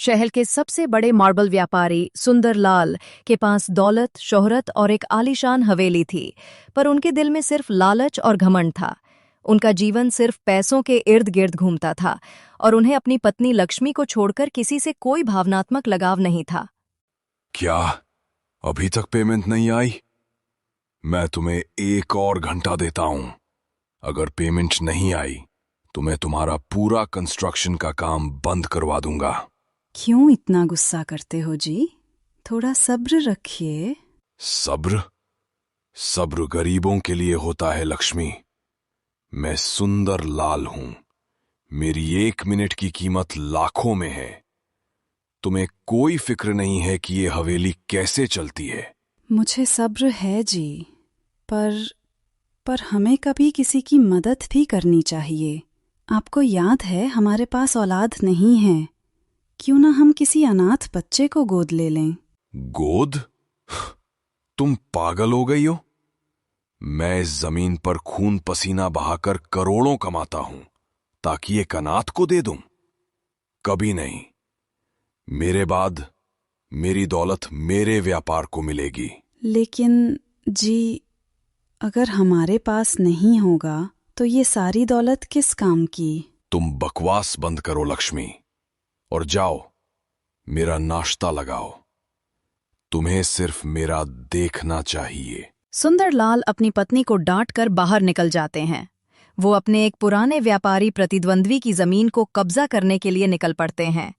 शहर के सबसे बड़े मार्बल व्यापारी सुंदरलाल के पास दौलत, शोहरत और एक आलीशान हवेली थी, पर उनके दिल में सिर्फ लालच और घमंड था। उनका जीवन सिर्फ पैसों के इर्द गिर्द घूमता था और उन्हें अपनी पत्नी लक्ष्मी को छोड़कर किसी से कोई भावनात्मक लगाव नहीं था। क्या अभी तक पेमेंट नहीं आई? मैं तुम्हें 1 और घंटा देता हूं। अगर पेमेंट नहीं आई तो मैं तुम्हारा पूरा कंस्ट्रक्शन का काम बंद करवा दूंगा। क्यों इतना गुस्सा करते हो जी? थोड़ा सब्र रखिए। सब्र? सब्र गरीबों के लिए होता है लक्ष्मी। मैं सुंदर लाल हूं। मेरी 1 मिनट की कीमत लाखों में है। तुम्हें कोई फिक्र नहीं है कि ये हवेली कैसे चलती है। मुझे सब्र है जी, पर हमें कभी किसी की मदद भी करनी चाहिए। आपको याद है हमारे पास औलाद नहीं है। क्यों ना हम किसी अनाथ बच्चे को गोद ले लें? गोद? तुम पागल हो गई हो? मैं इस जमीन पर खून पसीना बहाकर करोड़ों कमाता हूं ताकि एक अनाथ को दे दूं? कभी नहीं। मेरे बाद मेरी दौलत मेरे व्यापार को मिलेगी। लेकिन जी, अगर हमारे पास नहीं होगा तो ये सारी दौलत किस काम की? तुम बकवास बंद करो लक्ष्मी और जाओ मेरा नाश्ता लगाओ। तुम्हें सिर्फ मेरा देखना चाहिए। सुंदरलाल अपनी पत्नी को डांटकर बाहर निकल जाते हैं। वो अपने एक पुराने व्यापारी प्रतिद्वंद्वी की जमीन को कब्जा करने के लिए निकल पड़ते हैं।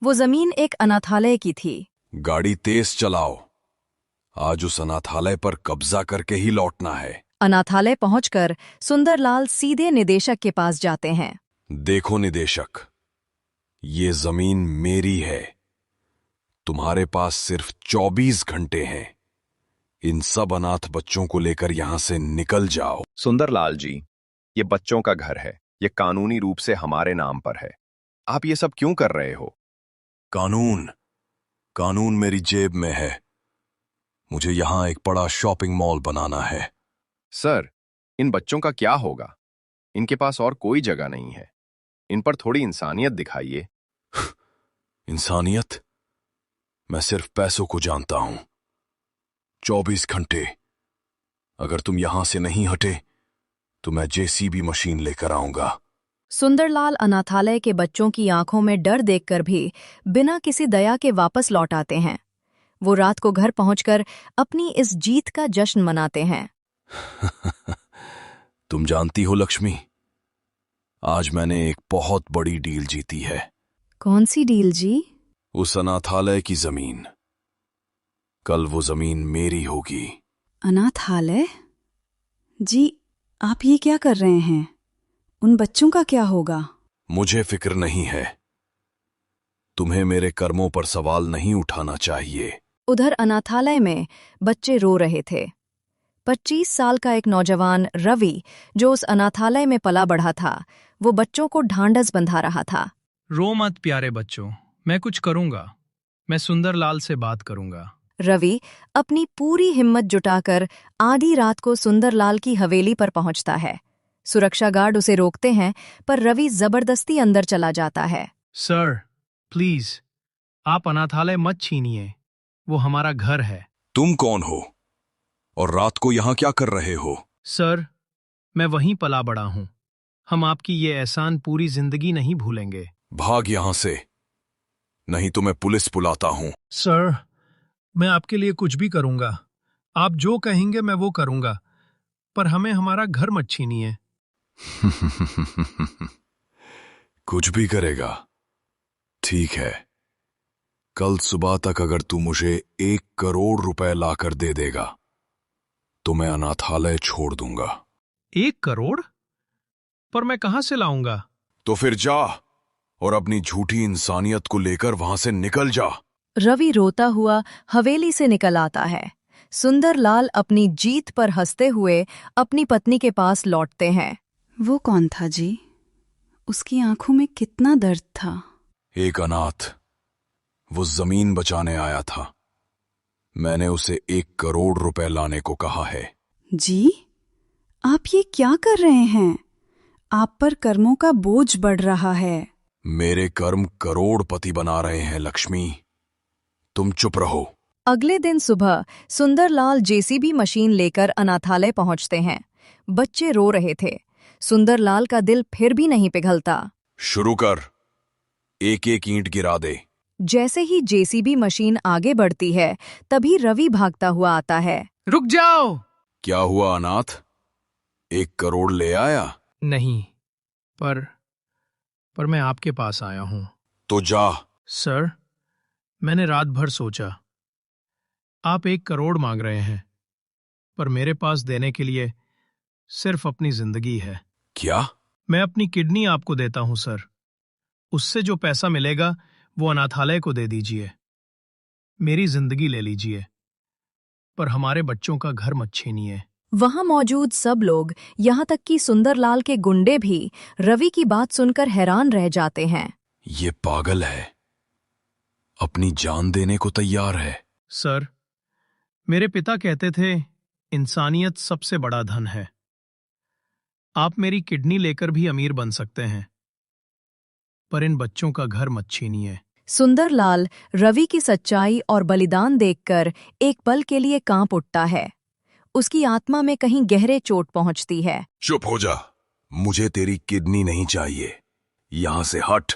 वो जमीन एक अनाथालय की थी। गाड़ी तेज चलाओ। आज उस अनाथालय पर कब्जा करके ही लौटना है। अनाथालय पहुंचकर सुंदरलाल सीधे निदेशक के पास जाते हैं। देखो निदेशक, ये जमीन मेरी है। तुम्हारे पास सिर्फ 24 घंटे हैं। इन सब अनाथ बच्चों को लेकर यहां से निकल जाओ। सुंदरलाल जी, ये बच्चों का घर है। ये कानूनी रूप से हमारे नाम पर है। आप ये सब क्यों कर रहे हो? कानून मेरी जेब में है। मुझे यहां एक बड़ा शॉपिंग मॉल बनाना है। सर, इन बच्चों का क्या होगा? इनके पास और कोई जगह नहीं है। इन पर थोड़ी इंसानियत दिखाइए। इंसानियत? मैं सिर्फ पैसों को जानता हूं। 24 घंटे। अगर तुम यहां से नहीं हटे तो मैं जेसीबी मशीन लेकर आऊंगा। सुंदरलाल अनाथालय के बच्चों की आंखों में डर देखकर भी बिना किसी दया के वापस लौट आते हैं। वो रात को घर पहुंचकर अपनी इस जीत का जश्न मनाते हैं। तुम जानती हो लक्ष्मी, आज मैंने एक बहुत बड़ी डील जीती है। कौन सी डील जी? उस अनाथालय की जमीन। कल वो जमीन मेरी होगी। अनाथालय? जी, आप ये क्या कर रहे हैं? उन बच्चों का क्या होगा? मुझे फिक्र नहीं है। तुम्हें मेरे कर्मों पर सवाल नहीं उठाना चाहिए। उधर अनाथालय में बच्चे रो रहे थे। 25 साल का एक नौजवान रवि, जो उस अनाथालय में पला बढ़ा था, वो बच्चों को ढांढस बंधा रहा था। रो मत प्यारे बच्चों, मैं कुछ करूंगा। मैं सुंदरलाल से बात करूंगा। रवि अपनी पूरी हिम्मत जुटाकर आधी रात को सुंदरलाल की हवेली पर पहुंचता है। सुरक्षा गार्ड उसे रोकते हैं, पर रवि जबरदस्ती अंदर चला जाता है। सर, प्लीज, आप अनाथालय मत छीनिए। वो हमारा घर है। तुम कौन हो और रात को यहां क्या कर रहे हो? सर, मैं वहीं पला बड़ा हूं। हम आपकी ये एहसान पूरी जिंदगी नहीं भूलेंगे। भाग यहां से, नहीं तो मैं पुलिस बुलाता हूं। सर, मैं आपके लिए कुछ भी करूंगा। आप जो कहेंगे मैं वो करूंगा, पर हमें हमारा घर मत छीनिए। कुछ भी करेगा? ठीक है। कल सुबह तक अगर तू मुझे 1 करोड़ रुपए लाकर दे देगा तो मैं अनाथालय छोड़ दूंगा। 1 करोड़? पर मैं कहां से लाऊंगा? तो फिर जा और अपनी झूठी इंसानियत को लेकर वहां से निकल जा। रवि रोता हुआ हवेली से निकल आता है। सुंदरलाल अपनी जीत पर हंसते हुए अपनी पत्नी के पास लौटते हैं। वो कौन था जी? उसकी आंखों में कितना दर्द था। एक अनाथ। वो जमीन बचाने आया था। मैंने उसे 1 करोड़ रुपए लाने को कहा है। जी, आप ये क्या कर रहे हैं? आप पर कर्मों का बोझ बढ़ रहा है। मेरे कर्म करोड़पति बना रहे हैं लक्ष्मी, तुम चुप रहो। अगले दिन सुबह सुंदरलाल जेसीबी मशीन लेकर अनाथालय पहुंचते हैं। बच्चे रो रहे थे। सुंदरलाल का दिल फिर भी नहीं पिघलता। शुरू कर, एक एक ईंट गिरा दे। जैसे ही जेसीबी मशीन आगे बढ़ती है, तभी रवि भागता हुआ आता है। रुक जाओ। क्या हुआ अनाथ, 1 करोड़ ले आया? नहीं, पर मैं आपके पास आया हूं। तो जा। सर, मैंने रात भर सोचा। आप 1 करोड़ मांग रहे हैं, पर मेरे पास देने के लिए सिर्फ अपनी जिंदगी है। क्या? मैं अपनी किडनी आपको देता हूं सर। उससे जो पैसा मिलेगा वो अनाथालय को दे दीजिए। मेरी जिंदगी ले लीजिए, पर हमारे बच्चों का घर मत छीनिए। वहां मौजूद सब लोग, यहाँ तक कि सुंदरलाल के गुंडे भी रवि की बात सुनकर हैरान रह जाते हैं। ये पागल है, अपनी जान देने को तैयार है। सर, मेरे पिता कहते थे इंसानियत सबसे बड़ा धन है। आप मेरी किडनी लेकर भी अमीर बन सकते हैं, पर इन बच्चों का घर मत छीनिए। सुंदरलाल रवि की सच्चाई और बलिदान देखकर एक पल के लिए कांप उठता है। उसकी आत्मा में कहीं गहरे चोट पहुंचती है। चुप हो जा, मुझे तेरी किडनी नहीं चाहिए, यहां से हट।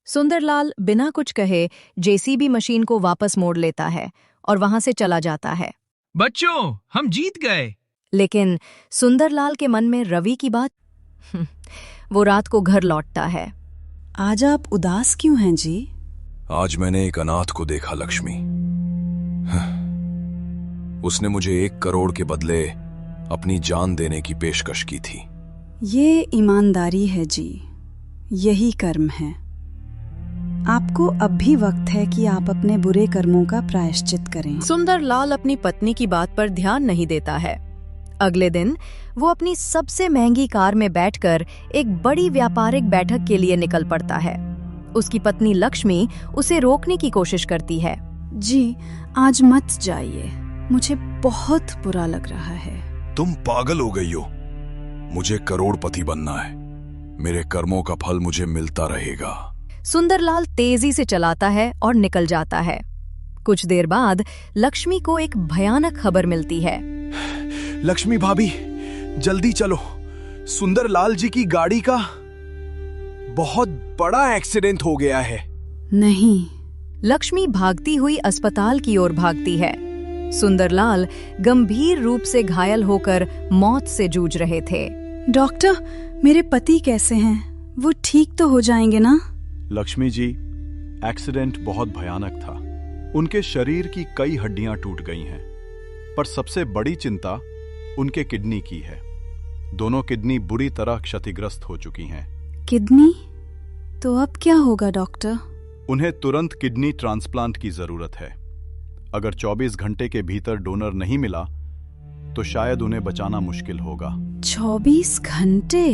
सुंदरलाल बिना कुछ कहे जेसीबी मशीन को वापस मोड़ लेता है और वहां से चला जाता है। बच्चों, हम जीत गए। लेकिन सुंदरलाल के मन में रवि की बात वो रात को घर लौटता है। आज आप उदास क्यों हैं जी? आज मैंने एक अनाथ को देखा लक्ष्मी। उसने मुझे 1 करोड़ के बदले अपनी जान देने की पेशकश की थी। ये ईमानदारी है जी, यही कर्म है। आपको अब भी वक्त है कि आप अपने बुरे कर्मों का प्रायश्चित करें। सुंदरलाल अपनी पत्नी की बात पर ध्यान नहीं देता है। अगले दिन वो अपनी सबसे महंगी कार में बैठकर एक बड़ी व्यापारिक बैठक के लिए निकल पड़ता है। उसकी पत्नी लक्ष्मी उसे रोकने की कोशिश करती है। जी, आज मत जाइए, मुझे बहुत बुरा लग रहा है। तुम पागल हो गई हो, मुझे करोड़पति बनना है, मेरे कर्मों का फल मुझे मिलता रहेगा। सुंदरलाल तेजी से चलाता है और निकल जाता है। कुछ देर बाद लक्ष्मी को एक भयानक खबर मिलती है। लक्ष्मी भाभी, जल्दी चलो, सुंदरलाल जी की गाड़ी का बहुत बड़ा एक्सीडेंट हो गया है। नहीं। लक्ष्मी भागती हुई अस्पताल की ओर भागती है। सुंदरलाल गंभीर रूप से घायल होकर मौत से जूझ रहे थे। डॉक्टर, मेरे पति कैसे हैं? वो ठीक तो हो जाएंगे ना? लक्ष्मी जी, एक्सीडेंट बहुत भयानक था। उनके शरीर की कई हड्डियां टूट गई हैं, पर सबसे बड़ी चिंता उनके किडनी की है। दोनों किडनी बुरी तरह क्षतिग्रस्त हो चुकी हैं। किडनी? तो अब क्या होगा डॉक्टर? उन्हें तुरंत किडनी ट्रांसप्लांट की जरूरत है। अगर 24 घंटे के भीतर डोनर नहीं मिला तो शायद उन्हें बचाना मुश्किल होगा। 24 घंटे?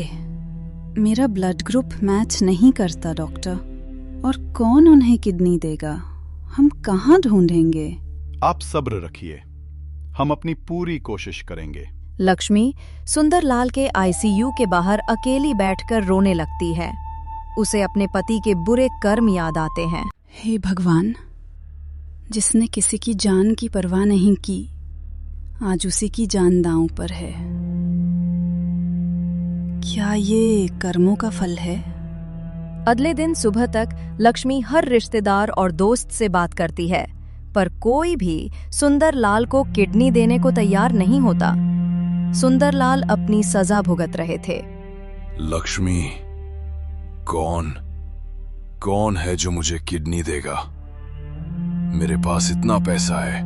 मेरा ब्लड ग्रुप मैच नहीं करता डॉक्टर, और कौन उन्हें किडनी देगा? हम कहाँ ढूंढेंगे? आप सब्र रखिए, हम अपनी पूरी कोशिश करेंगे। लक्ष्मी सुंदरलाल के आईसीयू के बाहर अकेली बैठकर रोने लगती है। उसे अपने पति के बुरे कर्म याद आते हैं। हे भगवान, जिसने किसी की जान की परवाह नहीं की, आज उसी की जान दांव पर है। क्या ये कर्मों का फल है? अगले दिन सुबह तक लक्ष्मी हर रिश्तेदार और दोस्त से बात करती है, पर कोई भी सुंदरलाल को किडनी देने को तैयार नहीं होता। सुंदरलाल अपनी सजा भुगत रहे थे। लक्ष्मी, कौन है जो मुझे किडनी देगा? मेरे पास इतना पैसा है।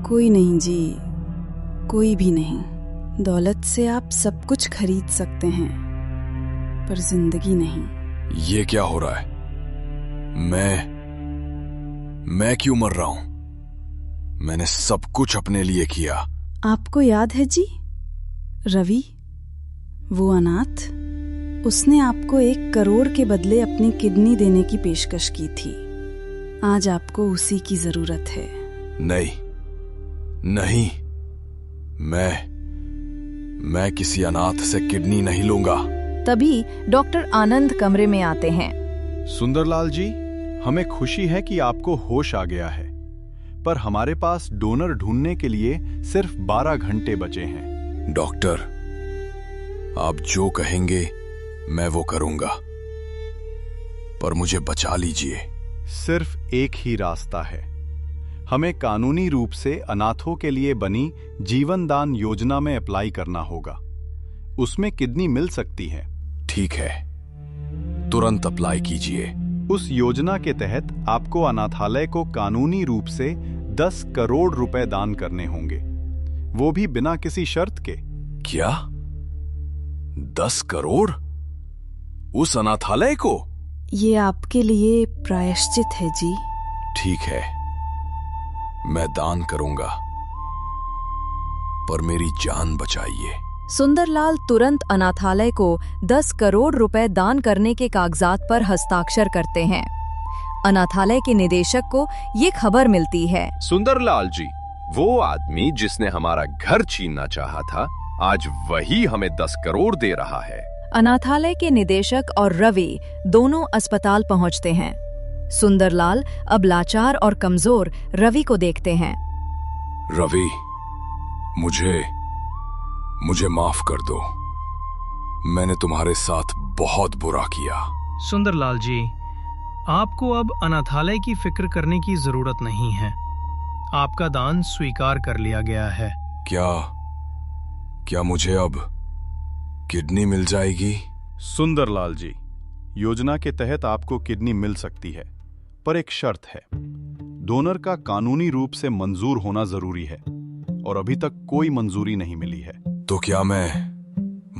कोई नहीं जी, कोई भी नहीं। दौलत से आप सब कुछ खरीद सकते हैं, पर जिंदगी नहीं। ये क्या हो रहा है? मैं क्यों मर रहा हूं? मैंने सब कुछ अपने लिए किया। आपको याद है जी, रवि, वो अनाथ, उसने आपको 1 करोड़ के बदले अपनी किडनी देने की पेशकश की थी। आज आपको उसी की जरूरत है। नहीं, मैं किसी अनाथ से किडनी नहीं लूंगा। तभी डॉक्टर आनंद कमरे में आते हैं। सुंदरलाल जी, हमें खुशी है कि आपको होश आ गया है, पर हमारे पास डोनर ढूंढने के लिए सिर्फ 12 घंटे बचे हैं। डॉक्टर, आप जो कहेंगे मैं वो करूंगा, पर मुझे बचा लीजिए। सिर्फ एक ही रास्ता है। हमें कानूनी रूप से अनाथों के लिए बनी जीवन दान योजना में अप्लाई करना होगा। उसमें किडनी मिल सकती है। ठीक है, तुरंत अप्लाई कीजिए। उस योजना के तहत आपको अनाथालय को कानूनी रूप से 10 करोड़ रुपए दान करने होंगे, वो भी बिना किसी शर्त के। क्या? 10 करोड़? उस अनाथालय को? ये आपके लिए प्रायश्चित है जी। ठीक है, मैं दान करूंगा, पर मेरी जान बचाइए। सुंदरलाल तुरंत अनाथालय को 10 करोड़ रुपए दान करने के कागजात पर हस्ताक्षर करते हैं। अनाथालय के निदेशक को ये खबर मिलती है। सुंदरलाल जी, वो आदमी जिसने हमारा घर छीनना चाहा था, आज वही हमें 10 करोड़ दे रहा है। अनाथालय के निदेशक और रवि दोनों अस्पताल पहुंचते हैं। सुंदरलाल अब लाचार और कमजोर रवि को देखते हैं। रवि, मुझे माफ कर दो। मैंने तुम्हारे साथ बहुत बुरा किया। सुंदरलाल जी, आपको अब अनाथालय की फिक्र करने की जरूरत नहीं है। आपका दान स्वीकार कर लिया गया है। क्या मुझे अब किडनी मिल जाएगी? सुंदरलाल जी, योजना के तहत आपको किडनी मिल सकती है, पर एक शर्त है। डोनर का कानूनी रूप से मंजूर होना जरूरी है, और अभी तक कोई मंजूरी नहीं मिली है। तो क्या मैं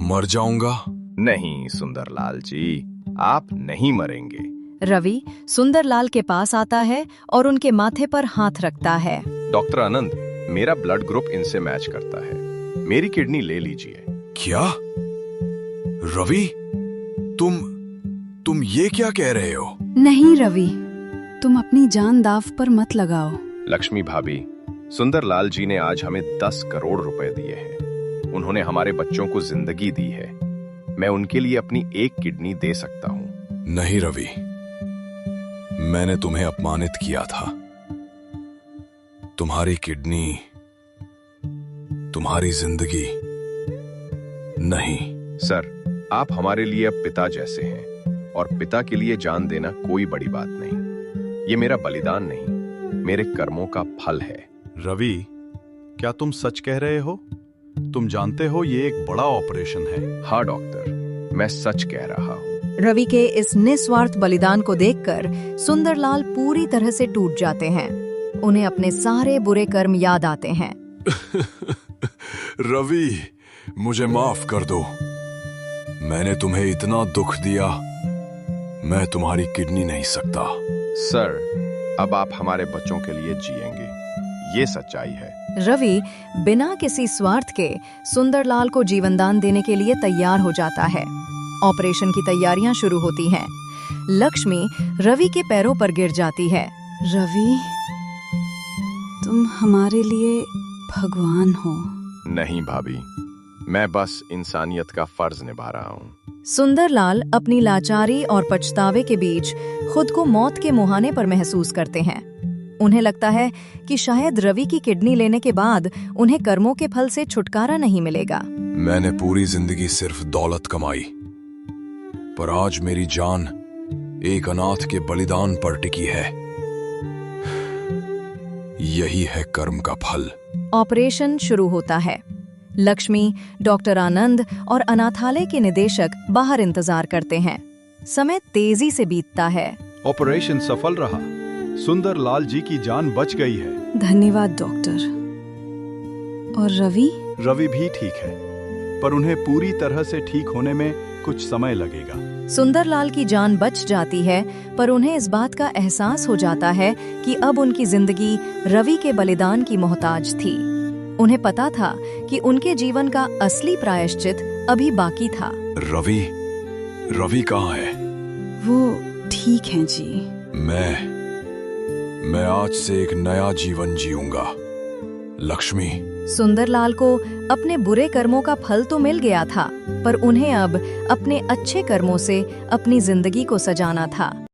मर जाऊंगा? नहीं सुंदरलाल जी, आप नहीं मरेंगे। रवि सुंदरलाल के पास आता है और उनके माथे पर हाथ रखता है। डॉक्टर आनंद, मेरा ब्लड ग्रुप इनसे मैच करता है। मेरी किडनी ले लीजिए। क्या? रवि, तुम ये क्या कह रहे हो? नहीं रवि, तुम अपनी जान दांव पर मत लगाओ। लक्ष्मी भाभी, सुंदरलाल जी ने आज हमें 10 करोड़ रुपए दिए हैं। उन्होंने हमारे बच्चों को जिंदगी दी है। मैं उनके लिए अपनी एक किडनी दे सकता हूँ। नहीं रवि, मैंने तुम्हें अपमानित किया था। तुम्हारी किडनी, तुम्हारी जिंदगी नहीं। सर, आप हमारे लिए अब पिता जैसे हैं, और पिता के लिए जान देना कोई बड़ी बात नहीं। ये मेरा बलिदान नहीं, मेरे कर्मों का फल है। रवि, क्या तुम सच कह रहे हो? तुम जानते हो ये एक बड़ा ऑपरेशन है। हाँ डॉक्टर, मैं सच कह रहा हूँ। रवि के इस निस्वार्थ बलिदान को देखकर सुंदरलाल पूरी तरह से टूट जाते हैं। उन्हें अपने सारे बुरे कर्म याद आते हैं। रवि, मुझे माफ कर दो। मैंने तुम्हें इतना दुख दिया। मैं तुम्हारी किडनी नहीं सकता। सर, अब आप हमारे बच्चों के लिए जिएंगे, ये सच्चाई है। रवि बिना किसी स्वार्थ के सुंदरलाल को जीवनदान देने के लिए तैयार हो जाता है। ऑपरेशन की तैयारियां शुरू होती हैं। लक्ष्मी रवि के पैरों पर गिर जाती है। रवि, तुम हमारे लिए भगवान हो। नहीं भाभी, मैं बस इंसानियत का फर्ज निभा रहा हूँ। सुंदरलाल अपनी लाचारी और पछतावे के बीच खुद को मौत के मुहाने पर महसूस करते हैं। उन्हें लगता है कि शायद रवि की किडनी लेने के बाद उन्हें कर्मों के फल से छुटकारा नहीं मिलेगा। मैंने पूरी जिंदगी सिर्फ दौलत कमाई, पर आज मेरी जान एक अनाथ के बलिदान पर टिकी है। यही है कर्म का फल। ऑपरेशन शुरू होता है। लक्ष्मी, डॉक्टर आनंद और अनाथालय के निदेशक बाहर इंतजार करते हैं। समय तेजी से बीतता है। ऑपरेशन सफल रहा। सुंदरलाल जी की जान बच गई है। धन्यवाद डॉक्टर। और रवि? रवि भी ठीक है, पर उन्हें पूरी तरह से ठीक होने में कुछ समय लगेगा। सुंदरलाल की जान बच जाती है, पर उन्हें इस बात का एहसास हो जाता है कि अब उनकी जिंदगी रवि के बलिदान की मोहताज थी। उन्हें पता था कि उनके जीवन का असली प्रायश्चित अभी बाकी था। रवि कहाँ है? वो ठीक हैं जी। मैं आज से एक नया जीवन जीऊंगा। लक्ष्मी। सुंदरलाल को अपने बुरे कर्मों का फल तो मिल गया था, पर उन्हें अब अपने अच्छे कर्मों से अपनी जिंदगी को सजाना था।